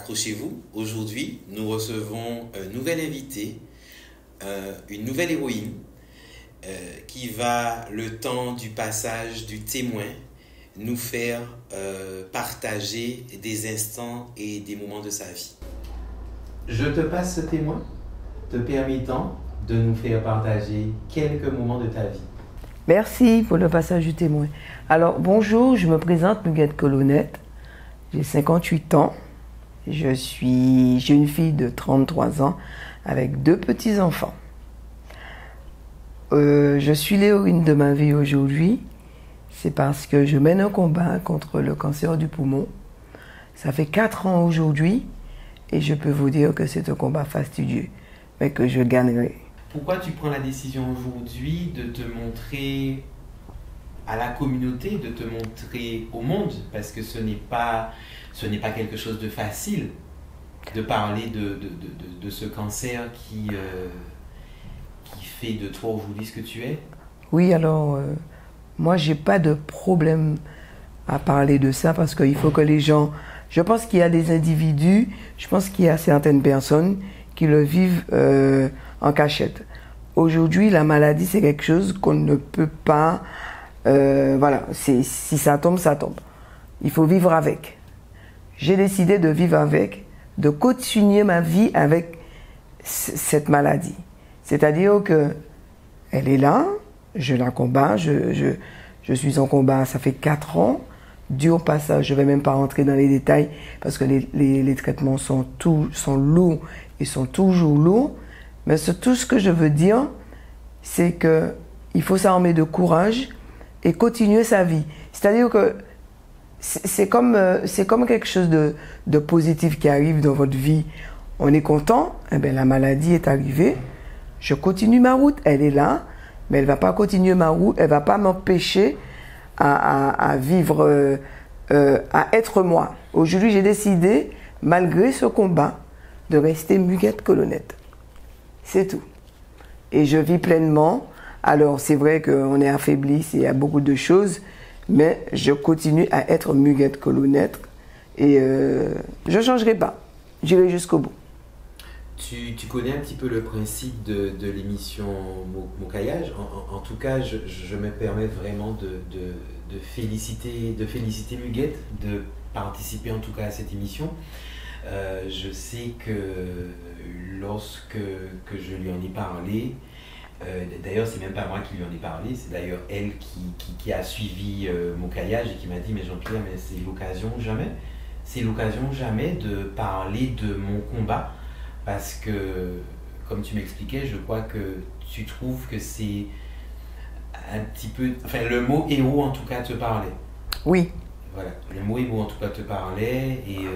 accrochez-vous, aujourd'hui nous recevons un nouvel invité, une nouvelle héroïne qui va, le temps du passage du témoin, nous faire partager des instants et des moments de sa vie. Je te passe ce témoin, te permettant de nous faire partager quelques moments de ta vie. Merci pour le passage du témoin. Alors, bonjour, je me présente Muguette Colonnette, j'ai 58 ans, je suis jeune fille de 33 ans avec 2 petits-enfants. Je suis l'héroïne de ma vie aujourd'hui, c'est parce que je mène un combat contre le cancer du poumon. Ça fait 4 ans aujourd'hui et je peux vous dire que c'est un combat fastidieux, mais que je gagnerai. Pourquoi tu prends la décision aujourd'hui de te montrer à la communauté, de te montrer au monde? Parce que ce n'est pas quelque chose de facile de parler de ce cancer qui fait de toi aujourd'hui ce que tu es. Oui, alors, moi, j'ai pas de problème à parler de ça parce qu'il faut que les gens... Je pense qu'il y a des individus, je pense qu'il y a certaines personnes qui le vivent en cachette. Aujourd'hui, la maladie, c'est quelque chose qu'on ne peut pas... voilà, si ça tombe, ça tombe. Il faut vivre avec. J'ai décidé de vivre avec, de continuer ma vie avec cette maladie. C'est-à-dire que elle est là, je la combats, je suis en combat, ça fait 4 ans. Dur passage, je ne vais même pas rentrer dans les détails parce que les traitements sont lourds et sont toujours lourds. Mais tout ce que je veux dire, c'est qu'il faut s'armer de courage et continuer sa vie. C'est-à-dire que c'est comme quelque chose de positif qui arrive dans votre vie. On est content, eh bien, la maladie est arrivée, je continue ma route, elle est là, mais elle ne va pas continuer ma route, elle ne va pas m'empêcher à vivre, à être moi. Aujourd'hui, j'ai décidé, malgré ce combat, de rester Muguette Colonnette. C'est tout. Et je vis pleinement. Alors, c'est vrai qu'on est affaibli, il y a beaucoup de choses, mais je continue à être Muguette Colonnette et je ne changerai pas. J'irai jusqu'au bout. Tu connais un petit peu le principe de l'émission Mocaillage. En tout cas, je me permets vraiment de féliciter Muguette de participer en tout cas à cette émission. Je sais que lorsque je lui en ai parlé, d'ailleurs c'est même pas moi qui lui en ai parlé, c'est d'ailleurs elle qui a suivi Mocaillage et qui m'a dit mais Jean-Pierre, mais c'est l'occasion jamais de parler de mon combat. Parce que, comme tu m'expliquais, je crois que tu trouves que c'est un petit peu... Enfin, le mot héros, en tout cas, te parlait. Oui. Voilà, le mot héros, en tout cas, te parlait. Et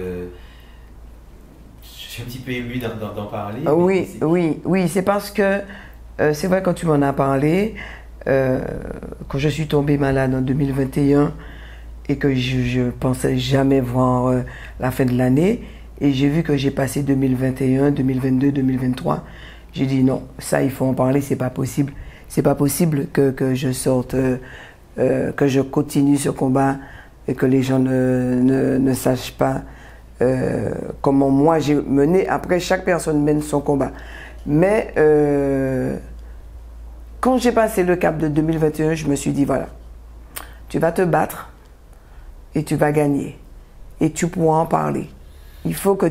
je suis un petit peu ému d'en parler. Oui, c'est parce que, c'est vrai, quand tu m'en as parlé, quand je suis tombée malade en 2021 et que je ne pensais jamais voir la fin de l'année, et j'ai vu que j'ai passé 2021, 2022, 2023. J'ai dit non, ça il faut en parler, c'est pas possible. C'est pas possible que je sorte, que je continue ce combat et que les gens ne sachent pas comment moi j'ai mené. Après, chaque personne mène son combat. Mais quand j'ai passé le cap de 2021, je me suis dit voilà, tu vas te battre et tu vas gagner. Et tu pourras en parler. Il faut que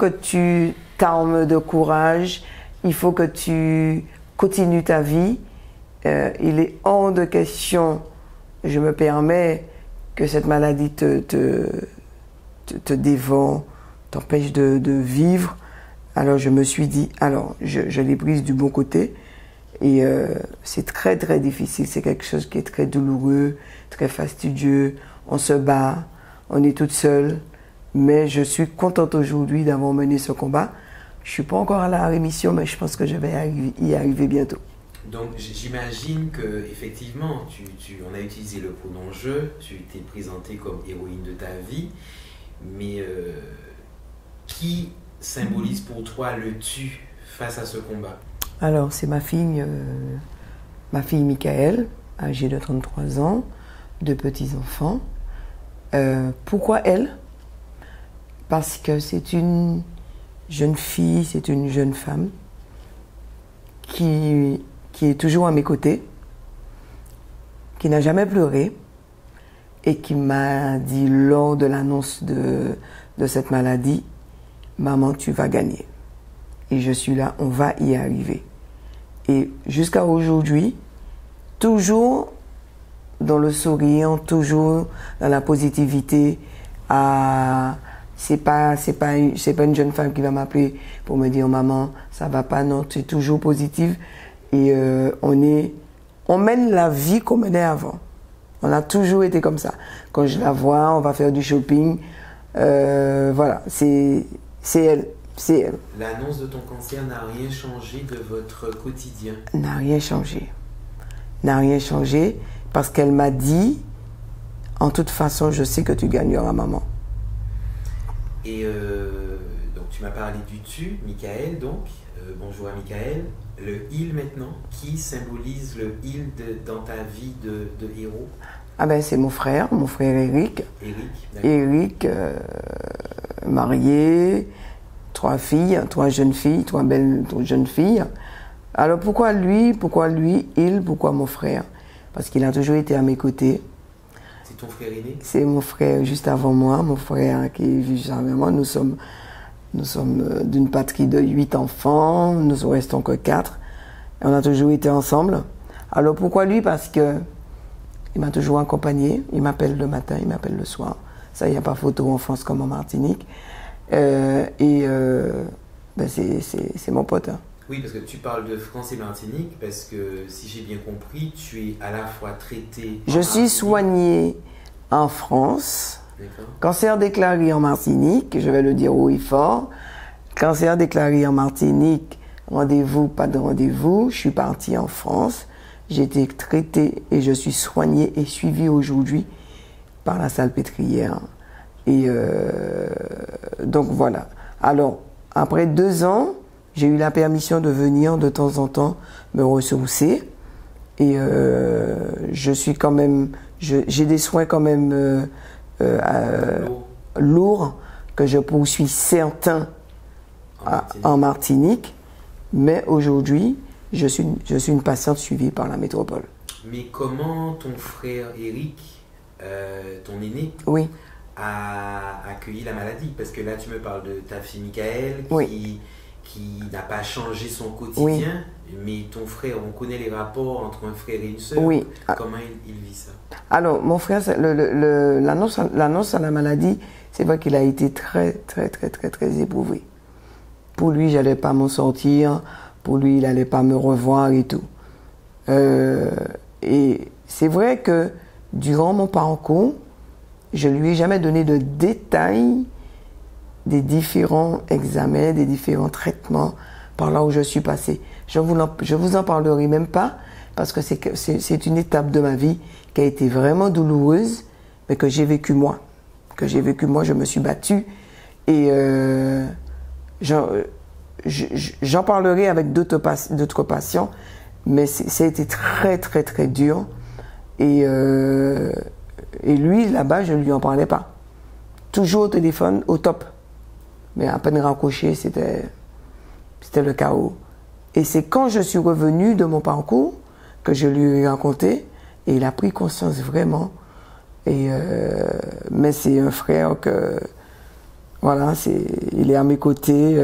tu t'armes de courage, il faut que tu continues ta vie. Il est hors de question, je me permets, que cette maladie te dévore, t'empêche de vivre. Alors je me suis dit, alors je l'ai prise du bon côté. Et c'est très très difficile, c'est quelque chose qui est très douloureux, très fastidieux. On se bat, on est toute seule. Mais je suis contente aujourd'hui d'avoir mené ce combat. Je ne suis pas encore à la rémission, mais je pense que je vais y arriver bientôt. Donc j'imagine qu'effectivement, on a utilisé le pronom « je », tu t'es présentée comme héroïne de ta vie, mais qui symbolise pour toi le « tu » face à ce combat? Alors c'est ma fille Michaëlle, âgée de 33 ans, 2 petits-enfants. Pourquoi elle? Parce que c'est une jeune fille, c'est une jeune femme qui est toujours à mes côtés, qui n'a jamais pleuré et qui m'a dit lors de l'annonce de cette maladie, « Maman, tu vas gagner. » Et je suis là, on va y arriver. Et jusqu'à aujourd'hui, toujours dans le sourire, toujours dans la positivité. C'est pas une jeune femme qui va m'appeler pour me dire maman, ça va pas, non, c'est toujours positif. Et on mène la vie qu'on menait avant. On a toujours été comme ça. Quand je la vois, on va faire du shopping. Voilà, c'est elle. C'est elle. L'annonce de ton cancer n'a rien changé de votre quotidien? N'a rien changé. N'a rien changé parce qu'elle m'a dit, en toute façon, je sais que tu gagneras, maman. Et donc tu m'as parlé du tu, Michael, donc. Bonjour à Michael. Le il maintenant, qui symbolise le il dans ta vie de héros? Ah ben c'est mon frère Eric. Eric, marié, 3 filles, 3 jeunes filles, 3 belles jeunes filles. Alors pourquoi lui, pourquoi mon frère? Parce qu'il a toujours été à mes côtés. C'est ton frère aîné? C'est mon frère juste avant moi, mon frère qui vit juste avant moi. Nous sommes d'une patrie de 8 enfants, nous ne restons que 4. Et on a toujours été ensemble. Alors pourquoi lui? Parce que il m'a toujours accompagné. Il m'appelle le matin, il m'appelle le soir. Ça, il n'y a pas photo en France comme en Martinique. Ben c'est mon pote. Hein. Oui, parce que tu parles de France et Martinique, parce que si j'ai bien compris, tu es à la fois traité... Je suis soignée en France, cancer déclaré en Martinique, je vais le dire haut et fort. Cancer déclaré en Martinique, rendez-vous, pas de rendez-vous. Je suis partie en France, j'ai été traitée et je suis soignée et suivie aujourd'hui par la Salpêtrière. Et donc voilà. Alors, après 2 ans, j'ai eu la permission de venir de temps en temps me ressourcer. Et je suis quand même, j'ai des soins quand même lourds que je poursuis certains en Martinique. Mais aujourd'hui, je suis une patiente suivie par la métropole. Mais comment ton frère Eric, ton aîné, oui, a accueilli la maladie? Parce que là, tu me parles de ta fille Michael qui n'a pas changé son quotidien, mais ton frère, on connaît les rapports entre un frère et une sœur. Oui. Comment il vit ça? Alors, mon frère, l'annonce à la maladie, c'est vrai qu'il a été très, très, très, très, très éprouvé. Pour lui, j'allais pas m'en sortir. Pour lui, il n'allait pas me revoir et tout. Et c'est vrai que durant mon parcours, je lui ai jamais donné de détails des différents examens, des différents traitements par là où je suis passée. Je vous en parlerai même pas parce que c'est une étape de ma vie qui a été vraiment douloureuse, mais que j'ai vécu moi. Je me suis battue et j'en parlerai avec d'autres patients, mais ça a été très très très dur et lui là-bas je lui en parlais pas. Toujours au téléphone, au top. Mais à peine raccroché, c'était le chaos. Et c'est quand je suis revenue de mon parcours que je lui ai raconté et il a pris conscience vraiment. Et mais c'est un frère que voilà, il est à mes côtés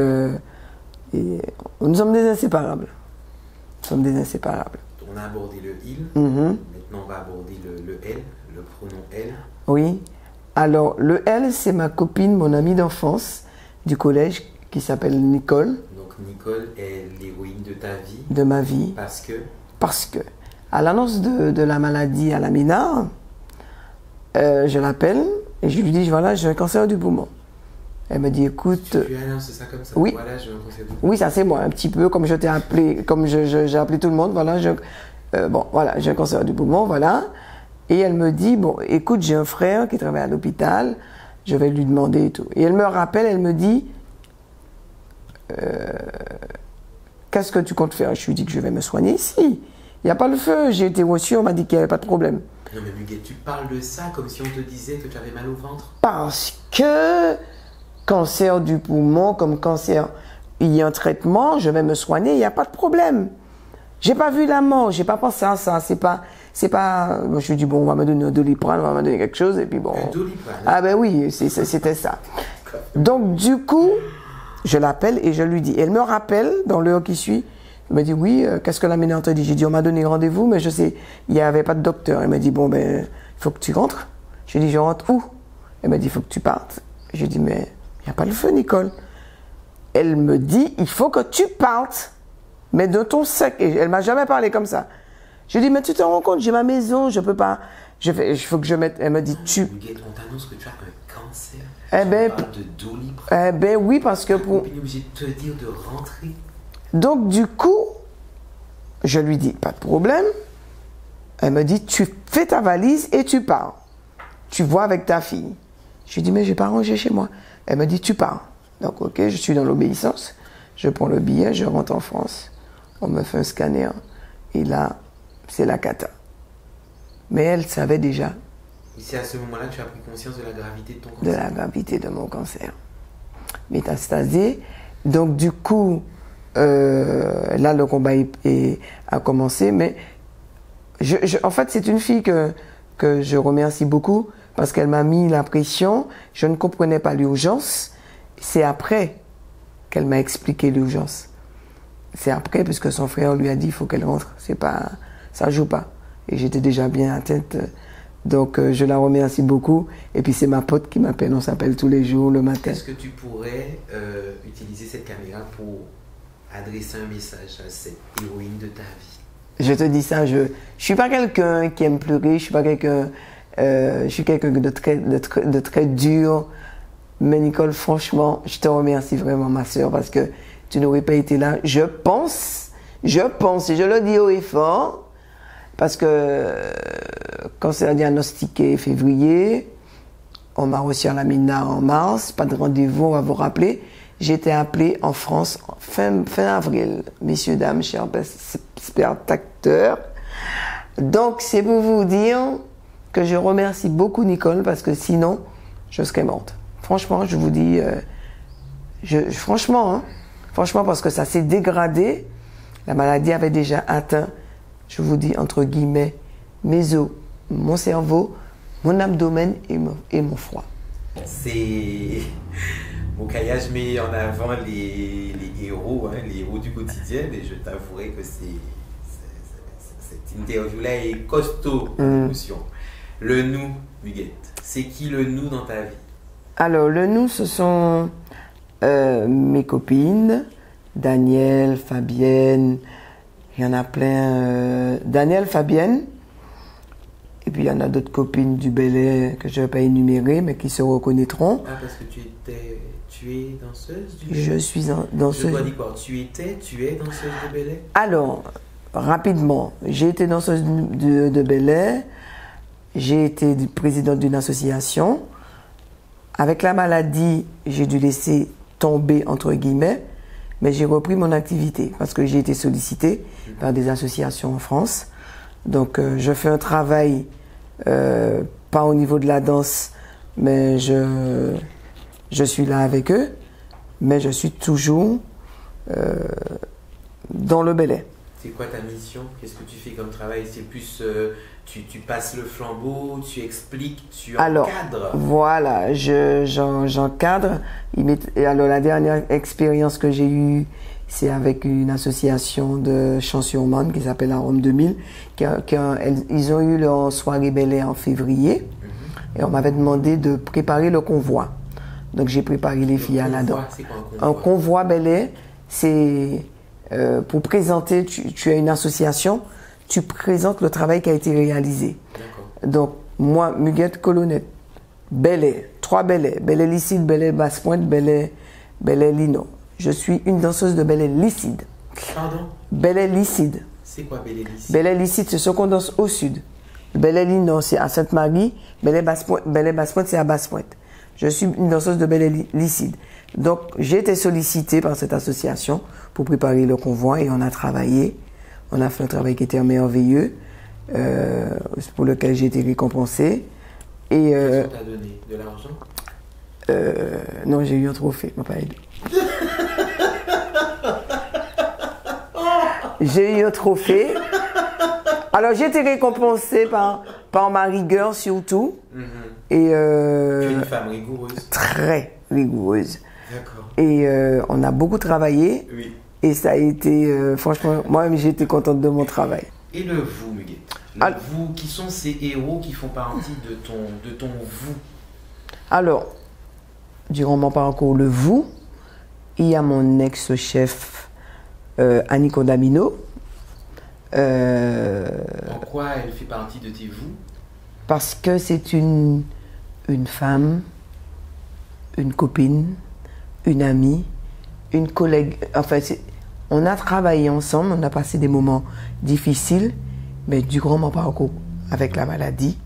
et nous sommes des inséparables. On a abordé le il, maintenant on va aborder le elle, le pronom elle. Oui. Alors le elle, c'est ma copine, mon amie d'enfance du collège qui s'appelle Nicole. Donc Nicole est l'héroïne de ta vie. De ma vie. Parce que à l'annonce de la maladie à la Ménard, je l'appelle et je lui dis voilà, j'ai un cancer du poumon. Elle me dit écoute. Tu lui annonces ça comme ça? Oui. Voilà, j'ai un cancer du poumon. Oui, ça c'est moi, un petit peu comme je t'ai appelé, comme j'ai appelé tout le monde. Voilà, bon, voilà, j'ai un cancer du poumon, voilà. Et elle me dit bon, écoute, j'ai un frère qui travaille à l'hôpital. Je vais lui demander et tout. Et elle me rappelle, elle me dit qu'est-ce que tu comptes faire? Je lui dis que je vais me soigner ici. Il n'y a pas le feu. J'ai été reçue, on m'a dit qu'il n'y avait pas de problème. Non mais Muguet, tu parles de ça comme si on te disait que tu avais mal au ventre. Parce que cancer du poumon, comme cancer, il y a un traitement, je vais me soigner, il n'y a pas de problème. J'ai pas vu la mort, j'ai pas pensé à ça, c'est pas, moi, je me dis, bon, on va me donner un Doliprane, on va me donner quelque chose, et puis bon. Un Doliprane? Ah ben oui, c'était ça. Donc, du coup, je l'appelle et je lui dis, elle me rappelle, dans l'heure qui suit, elle me dit, oui, qu'est-ce que la médecin te dit? J'ai dit, on m'a donné rendez-vous, mais je sais, il n'y avait pas de docteur. Elle m'a dit, bon, ben, il faut que tu rentres. J'ai dit, je rentre où? Elle m'a dit, il faut que tu partes. J'ai dit, mais il n'y a pas le feu, Nicole. Elle me dit, il faut que tu partes, mais de ton sec. Et elle m'a jamais parlé comme ça. J'ai dit, mais tu te rends compte, j'ai ma maison, je peux pas, il faut que je mette, elle me dit, on t'annonce que tu as un cancer. Eh ben, tu parles de Doliprane. Eh ben oui, parce que pour... est obligé de te dire de rentrer. Donc, du coup, je lui dis, pas de problème. Elle me dit, tu fais ta valise et tu pars. Tu vois avec ta fille. Je lui dis, mais je n'ai pas rangé chez moi. Elle me dit, tu pars. Donc, ok, je suis dans l'obéissance. Je prends le billet, je rentre en France. On me fait un scanner. Et là, c'est la cata. Mais elle savait déjà. Et c'est à ce moment-là que tu as pris conscience de la gravité de ton cancer? De la gravité de mon cancer. Métastasé. Donc, du coup, là, le combat a commencé. Mais en fait, c'est une fille que je remercie beaucoup parce qu'elle m'a mis la pression. Je ne comprenais pas l'urgence. C'est après qu'elle m'a expliqué l'urgence. C'est après, puisque son frère lui a dit il faut qu'elle rentre. C'est pas, ça joue pas. Et j'étais déjà bien atteinte. Donc, je la remercie beaucoup. Et puis, c'est ma pote qui m'appelle. On s'appelle tous les jours, le matin. Est-ce que tu pourrais utiliser cette caméra pour adresser un message à cette héroïne de ta vie? Je te dis ça, je suis pas quelqu'un qui aime pleurer. Je suis pas quelqu'un... je suis quelqu'un de très dur. Mais Nicole, franchement, je te remercie vraiment, ma soeur, parce que tu n'aurais pas été là. Je pense, et je le dis haut et fort, parce que quand c'est diagnostiqué février, on m'a reçu à la Mina en mars, pas de rendez-vous, on va vous rappeler. J'ai été appelée en France fin avril, messieurs, dames, chers spectateurs. Donc, c'est pour vous dire que je remercie beaucoup Nicole, parce que sinon, je serais morte. Franchement, je vous dis, franchement, parce que ça s'est dégradé. La maladie avait déjà atteint, je vous dis, entre guillemets, mes os, mon cerveau, mon abdomen et mon foie. C'est... Mokaïa, je mets en avant les héros, les héros du quotidien, mais je t'avouerai que cette interview-là est costaud en émotion. Le nous, Muguette, c'est qui le nous dans ta vie? Alors, le nous, ce sont mes copines, Danielle, Fabienne, il y en a plein. Danielle, Fabienne, et puis il y en a d'autres copines du Bel-Air que je ne vais pas énumérer, mais qui se reconnaîtront. Ah, parce que tu es danseuse du Bel-Air? Je suis danseuse. Je dois dire quoi? Tu es danseuse de Bel-Air? Alors, rapidement, j'ai été danseuse de Bel-Air, j'ai été présidente d'une association. Avec la maladie, j'ai dû laisser tomber, entre guillemets, mais j'ai repris mon activité parce que j'ai été sollicitée par des associations en France. Donc, je fais un travail, pas au niveau de la danse, mais je suis là avec eux, mais je suis toujours dans le Bel-Air. C'est quoi ta mission? Qu'est-ce que tu fais comme travail? C'est plus, tu passes le flambeau, tu expliques, tu encadres? Alors, voilà, j'encadre. Alors, la dernière expérience que j'ai eue, c'est avec une association de chansons qui s'appelle Arôme 2000. Ils ont eu leur soirée Bel-Air en février. Et on m'avait demandé de préparer le convoi. Donc, j'ai préparé les filles à la danse. C'est quoi un convoi? Un convoi Bel-Air, c'est... pour présenter, tu as une association, tu présentes le travail qui a été réalisé. Donc, moi, Muguette Colonnette, Bel-Air, 3 Bel-Air, Bel-Air Licide, Bel-Air Basse-Pointe, Bel-Air Lino. Je suis une danseuse de Bel-Air Licide. Pardon? Bel-Air Licide. C'est quoi Bel-Air Licide? Bel-Air Licide, c'est ce qu'on danse au sud. Bel-Air Lino, c'est à Sainte-Marie. Bel-Air Basse-Pointe, c'est à Basse-Pointe. Je suis une danseuse de Bel-Air Licide. Donc, j'ai été sollicitée par cette association pour préparer le convoi et on a travaillé. On a fait un travail qui était merveilleux, pour lequel j'ai été récompensée. Qu'est-ce qu'on t'a donné? De l'argent? Non, j'ai eu un trophée, m'a pas aidé. J'ai eu un trophée. Alors, j'ai été récompensée par ma rigueur surtout. Et, Tu es une femme rigoureuse. Très rigoureuse. D'accord. Et on a beaucoup travaillé. Oui. Et ça a été, franchement, moi-même, j'ai été contente de mon travail. Et le vous, Muguette? Vous, qui sont ces héros qui font partie de ton vous? Alors, durant mon parcours, le vous, il y a mon ex-chef Annie Condamino. En quoi elle fait partie de tes vous? Parce que c'est une femme, une copine, une amie, une collègue. Enfin, on a travaillé ensemble, on a passé des moments difficiles, mais durant mon parcours avec la maladie,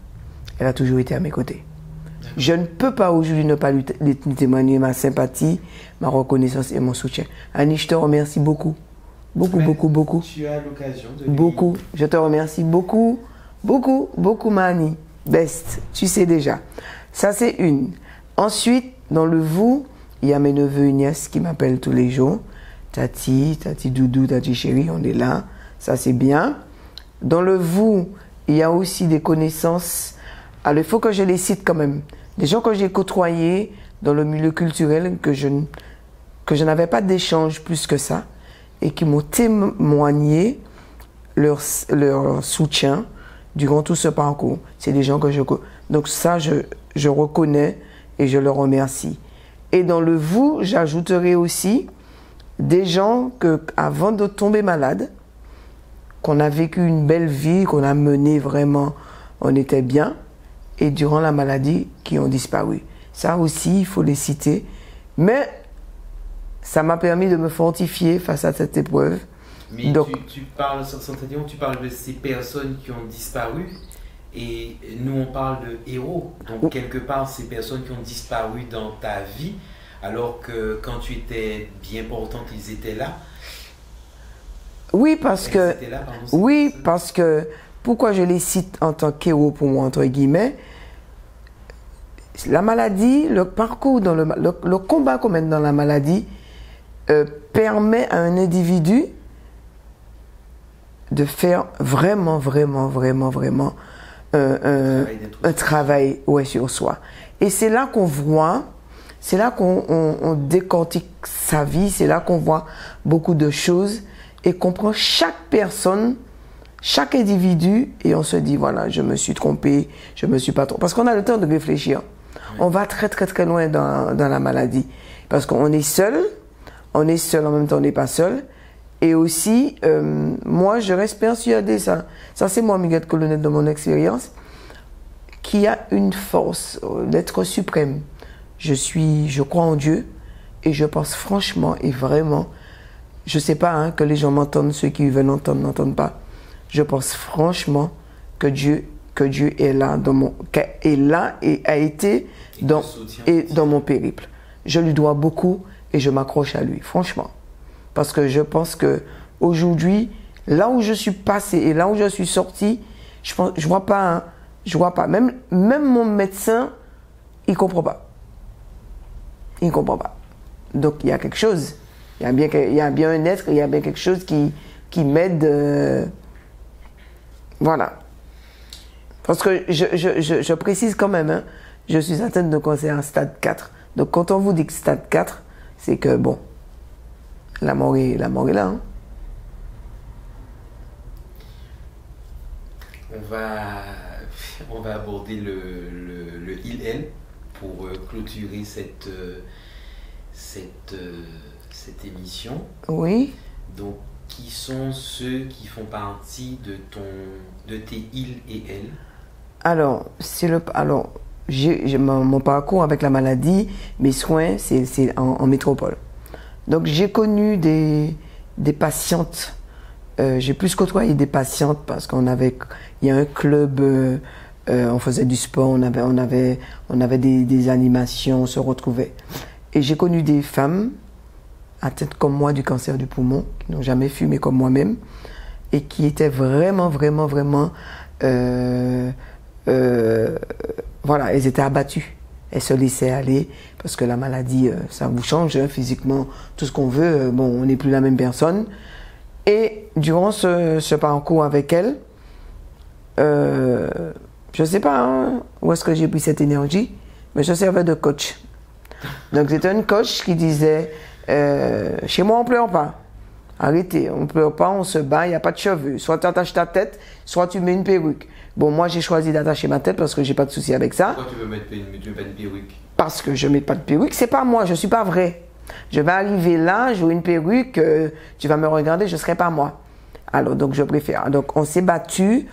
elle a toujours été à mes côtés. Je ne peux pas aujourd'hui ne pas lui témoigner ma sympathie, ma reconnaissance et mon soutien. Annie, je te remercie beaucoup. Beaucoup, beaucoup, beaucoup. Tu as l'occasion de... Beaucoup. Je te remercie beaucoup, beaucoup, beaucoup, ma Annie. Best, tu sais déjà. Ça, c'est une. Ensuite, dans le vous, il y a mes neveux et nièces qui m'appellent tous les jours. Tati, Tati Doudou, Tati Chérie, on est là. Ça, c'est bien. Dans le vous, il y a aussi des connaissances. Alors, il faut que je les cite quand même. Des gens que j'ai côtoyés dans le milieu culturel, que je n'avais pas d'échange plus que ça, et qui m'ont témoigné leur soutien durant tout ce parcours. C'est des gens que je connais. Donc ça, je reconnais et je leur remercie. Et dans le vous, j'ajouterai aussi des gens que, avant de tomber malade, qu'on a vécu une belle vie, qu'on a menée vraiment, on était bien, et durant la maladie, qui ont disparu. Ça aussi, il faut les citer. Mais ça m'a permis de me fortifier face à cette épreuve. Mais donc, tu parles, tu parles de ces personnes qui ont disparu, et nous on parle de héros. Donc quelque part, ces personnes qui ont disparu dans ta vie, alors que quand tu étais bien portante, ils étaient là. Oui, parce que... Là, pardon, oui, parce que... Pourquoi je les cite en tant qu'héros pour moi, entre guillemets? La maladie, le parcours, dans le combat qu'on mène dans la maladie permet à un individu de faire vraiment, vraiment, vraiment, vraiment un travail sur soi. Et c'est là qu'on voit, c'est là qu'on décortique sa vie, c'est là qu'on voit beaucoup de choses et qu'on prend chaque personne, chaque individu, et on se dit, voilà, je me suis trompé, je me suis pas trompé. Parce qu'on a le temps de réfléchir. On va très, très, très loin dans la maladie. Parce qu'on est seul, en même temps, on n'est pas seul. Et aussi, moi, je reste persuadée, ça c'est moi, Muguette Colonel, de mon expérience, qu'il y a une force, l'être suprême. Je crois en Dieu, et je pense franchement et vraiment, je ne sais pas que les gens m'entendent, ceux qui veulent entendre n'entendent pas. Je pense franchement que Dieu est là, et a été dans mon périple. Je lui dois beaucoup et je m'accroche à lui, franchement. Parce que je pense que aujourd'hui, là où je suis passé et là où je suis sorti, je vois pas. Même mon médecin, il comprend pas. Il comprend pas. Donc il y a quelque chose. Il y a bien un être, il y a bien quelque chose qui m'aide. Voilà. Parce que je précise quand même, je suis atteinte de cancer à stade 4. Donc quand on vous dit que stade 4, c'est que bon, la mort est là. On va aborder le il-elle pour clôturer cette émission. Oui. Donc, qui sont ceux qui font partie de tes il et elle? Alors, j'ai mon parcours avec la maladie, mes soins, c'est en métropole. Donc, j'ai connu des patientes. J'ai plus côtoyé des patientes parce il y a un club, on faisait du sport, on avait des animations, on se retrouvait. Et j'ai connu des femmes atteintes comme moi du cancer du poumon, qui n'ont jamais fumé comme moi-même, et qui étaient vraiment, vraiment, vraiment, voilà, elles étaient abattues. Elle se laissait aller parce que la maladie, ça vous change hein, physiquement, tout ce qu'on veut. Bon, on n'est plus la même personne. Et durant ce parcours avec elle, je ne sais pas hein, où est-ce que j'ai pris cette énergie, mais je servais de coach. Donc c'était une coach qui disait, chez moi on ne pleure pas. Arrêtez, on ne pleure pas, on se bat, il n'y a pas de cheveux. Soit tu attaches ta tête, soit tu mets une perruque. Bon, moi j'ai choisi d'attacher ma tête parce que j'ai pas de souci avec ça. Pourquoi tu veux mettre une perruque? Parce que je ne mets pas de perruque, c'est pas moi, je ne suis pas vrai. Je vais arriver là, j'aurai une perruque, tu vas me regarder, je ne serai pas moi. Alors, donc je préfère. Donc on s'est battu,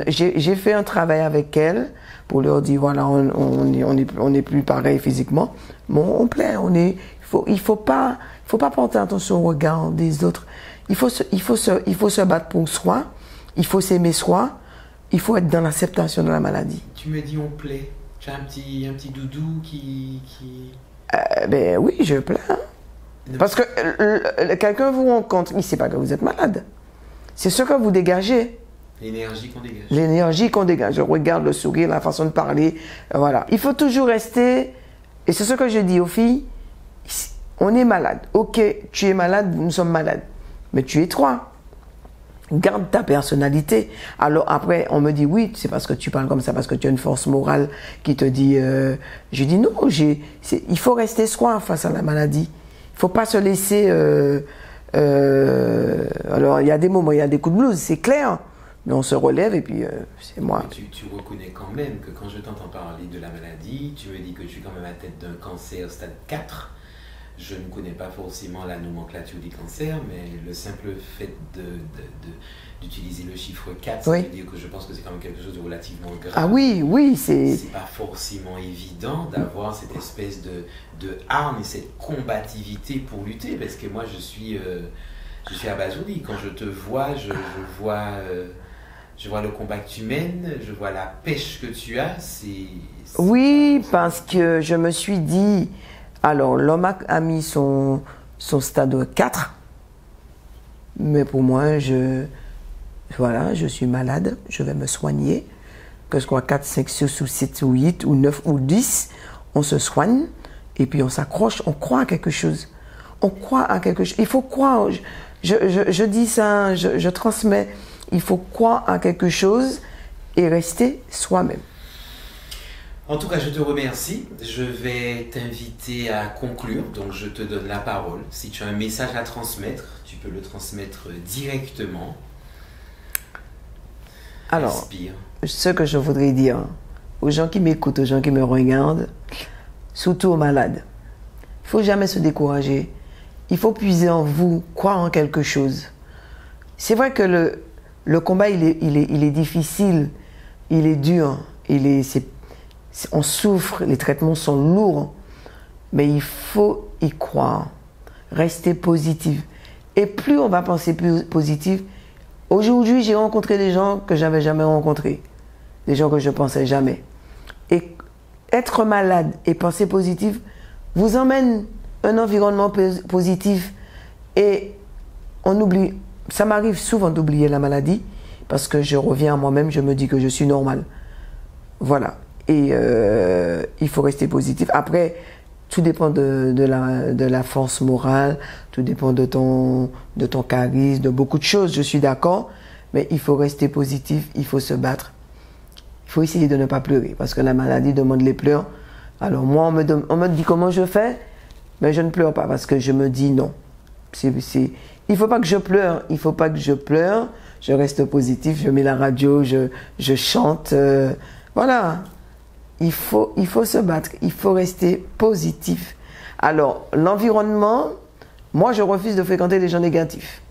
j'ai fait un travail avec elle pour leur dire, voilà, on n'est plus pareil physiquement. Bon, on plaît, il faut pas porter attention au regard des autres. Il faut se battre pour soi, il faut s'aimer soi, il faut être dans l'acceptation de la maladie. Tu me dis on plaît. Tu as un petit doudou qui... Ben oui, je plains. Parce que quelqu'un vous rencontre, il ne sait pas que vous êtes malade. C'est ce que vous dégagez. L'énergie qu'on dégage. L'énergie qu'on dégage. Je regarde le sourire, la façon de parler. Voilà. Il faut toujours rester, et c'est ce que je dis aux filles, on est malade. Ok, tu es malade, nous sommes malades. Mais tu es trois. Garde ta personnalité. Alors après, on me dit, oui, c'est parce que tu parles comme ça, parce que tu as une force morale qui te dit... je dis non, il faut rester soi face à la maladie. Il ne faut pas se laisser... alors, il y a des moments, il y a des coups de blues, c'est clair. Mais on se relève et puis c'est moi. Tu reconnais quand même que quand je t'entends parler de la maladie, tu me dis que tu es quand même à la tête d'un cancer stade 4. Je ne connais pas forcément la nomenclature du cancer, mais le simple fait d'utiliser le chiffre 4, ça oui. veut dire que je pense que c'est quand même quelque chose de relativement grave. Ah oui, oui, c'est pas forcément évident d'avoir cette espèce de hargne et cette combativité pour lutter, parce que moi je suis abasourdi. Quand je te vois, je vois le combat que tu mènes, je vois la pêche que tu as. Oui, parce que je me suis dit... Alors, l'homme a mis son stade 4, mais pour moi, je suis malade, je vais me soigner, que ce soit 4, 5, 6 ou 7 ou 8 ou 9 ou 10, on se soigne et puis on s'accroche, on croit à quelque chose. On croit à quelque chose. Il faut croire, je dis ça, je transmets, il faut croire à quelque chose et rester soi-même. En tout cas, je te remercie. Je vais t'inviter à conclure. Donc, je te donne la parole. Si tu as un message à transmettre, tu peux le transmettre directement. Alors, respire. Ce que je voudrais dire aux gens qui m'écoutent, aux gens qui me regardent, surtout aux malades, il ne faut jamais se décourager. Il faut puiser en vous, croire en quelque chose. C'est vrai que le combat, il est difficile, il est dur, on souffre, les traitements sont lourds, mais il faut y croire, rester positif. Et plus on va penser plus positif, aujourd'hui j'ai rencontré des gens que j'avais jamais rencontrés, des gens que je pensais jamais. Et être malade et penser positif vous emmène un environnement positif et on oublie. Ça m'arrive souvent d'oublier la maladie parce que je reviens à moi-même, je me dis que je suis normal. Voilà. Et il faut rester positif. Après, tout dépend de la force morale, tout dépend de ton charisme, de beaucoup de choses, je suis d'accord. Mais il faut rester positif, il faut se battre. Il faut essayer de ne pas pleurer, parce que la maladie demande les pleurs. Alors moi, on me dit comment je fais, mais je ne pleure pas, parce que je me dis non. Il ne faut pas que je pleure, il ne faut pas que je pleure. Je reste positif, je mets la radio, je chante. Voilà. Il faut se battre, il faut rester positif. Alors, l'environnement, moi je refuse de fréquenter les gens négatifs.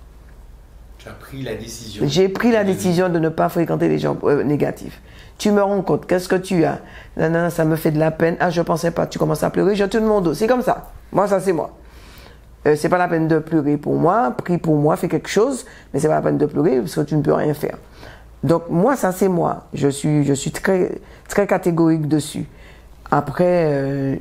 Tu as pris la décision. J'ai pris la décision de ne pas fréquenter les gens négatifs. Tu me rends compte, qu'est-ce que tu as? Non, ça me fait de la peine. Ah, je pensais pas, tu commences à pleurer, je tourne mon dos. C'est comme ça. Moi, ça c'est moi. C'est pas la peine de pleurer pour moi, prie pour moi, fais quelque chose, mais c'est pas la peine de pleurer parce que tu ne peux rien faire. Donc moi, ça c'est moi. Je suis très, très catégorique dessus. Après,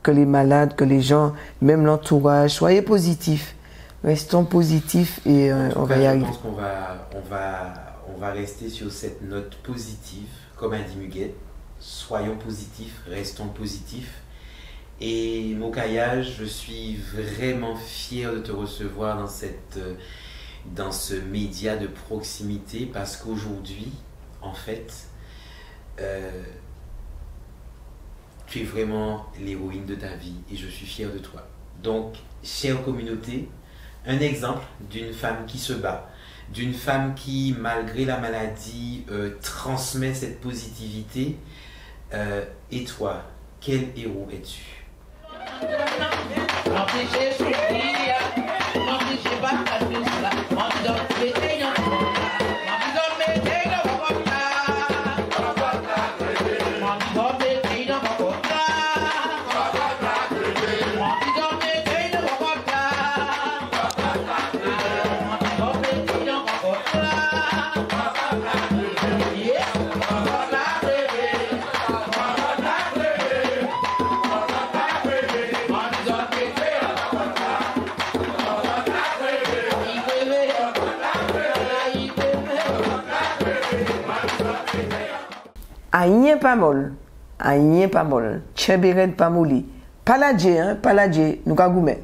que les malades, que les gens, même l'entourage, soyez positifs. Restons positifs et on va y arriver. Je pense qu'on va rester sur cette note positive, comme a dit Muguette. soyons positifs, restons positifs. Et Mokaïage, je suis vraiment fier de te recevoir dans ce média de proximité parce qu'aujourd'hui, en fait, tu es vraiment l'héroïne de ta vie et je suis fier de toi. Donc, chère communauté, un exemple d'une femme qui se bat, d'une femme qui, malgré la maladie, transmet cette positivité. Et toi, quel héros es-tu? Aïe pas molle, aïe pas molle, tchéberet pas mouli, paladje, hein, paladje, nous ka goumé.